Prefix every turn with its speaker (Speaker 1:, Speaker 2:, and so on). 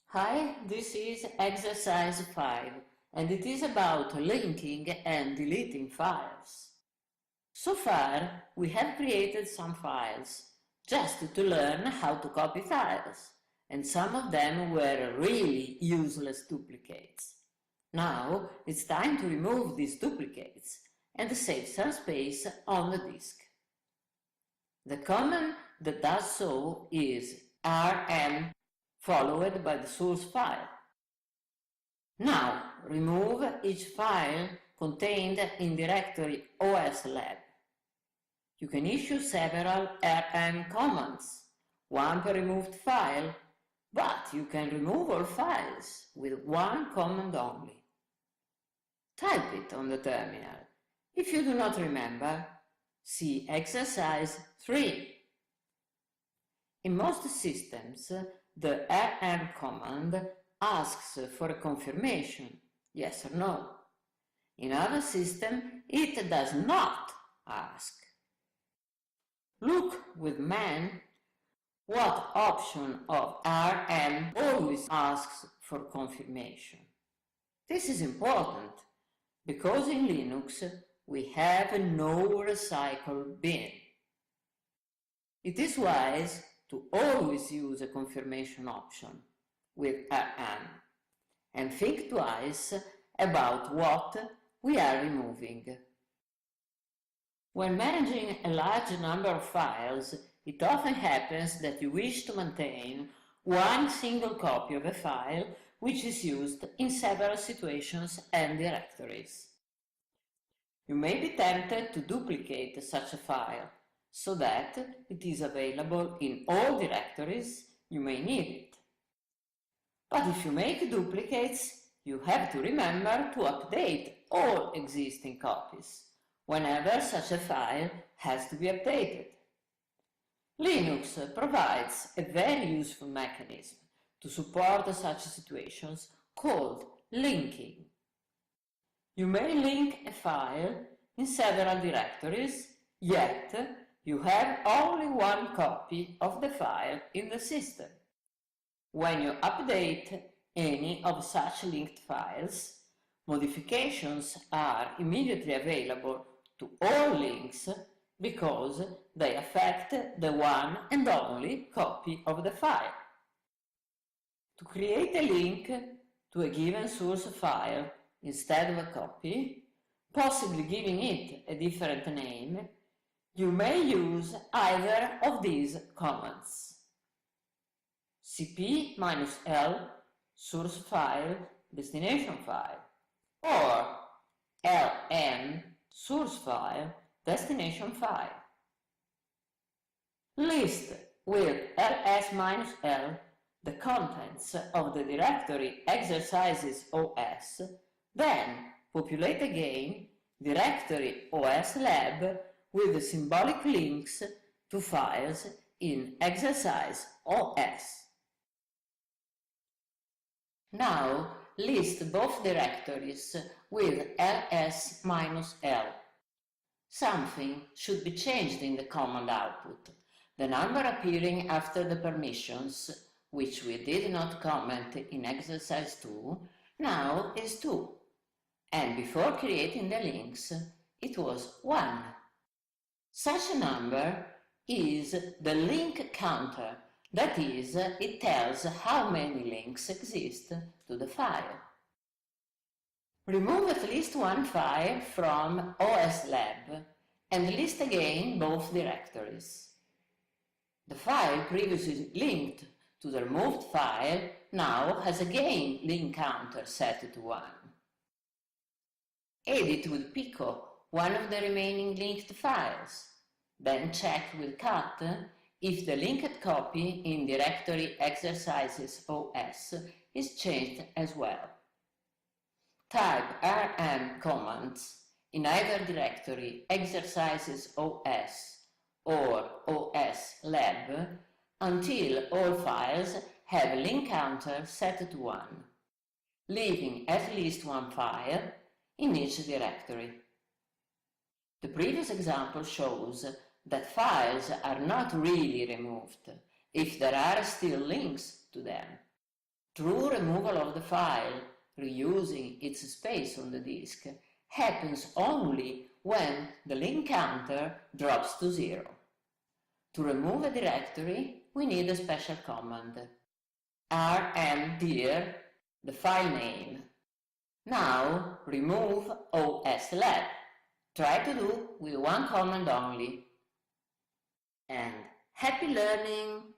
Speaker 1: Hi, this is exercise 5 and it is about linking and deleting files. So far, we have created some files just to learn how to copy files, and some of them were really useless duplicates. Now it's time to remove these duplicates and save some space on the disk. The command that does so is rm followed by the source file. Now remove each file contained in directory OS/lab. You can issue several rm commands, one per removed file, but you can remove all files with one command only. Type it on the terminal. If you do not remember, see exercise 3. In most systems, the rm command asks for a confirmation, yes or no. In other systems, it does not ask. Look with man what option of rm always asks for confirmation. This is important because in Linux we have no recycle bin. It is wise to always use a confirmation option with rm and think twice about what we are removing. When managing a large number of files, it often happens that you wish to maintain one single copy of a file which is used in several situations and directories. You may be tempted to duplicate such a file so that it is available in all directories you may need it. But if you make duplicates, you have to remember to update all existing copies whenever such a file has to be updated. Linux provides a very useful mechanism to support such situations called linking. You may link a file in several directories, yet you have only one copy of the file in the system. When you update any of such linked files, modifications are immediately available to all links because they affect the one and only copy of the file. To create a link to a given source file instead of a copy, possibly giving it a different name, you may use either of these commands. cp-l source file destination file or ln source file destination file. List with ls-l the contents of the directory exercises OS, then populate again directory OS/lab with the symbolic links to files in exercise OS. Now list both directories with ls-l. Something should be changed in the command output. The number appearing after the permissions, which we did not comment in exercise 2, now is 2. And before creating the links, it was 1. Such a number is the link counter. That is, it tells how many links exist to the file. Remove at least one file from OS/lab and list again both directories. The file previously linked to the removed file now has again link counter set to 1. Edit with Pico one of the remaining linked files. Then check with cut if the linked copy in directory exercises OS is changed as well. Type rm commands in either directory exercises OS or OS/lab until all files have a link counter set to 1, leaving at least one file in each directory. The previous example shows that files are not really removed if there are still links to them. True removal of the file, reusing its space on the disk, happens only when the link counter drops to 0. To remove a directory, we need a special command. rmdir, the file name. Now remove OSLab. Try to do with one command only. And happy learning!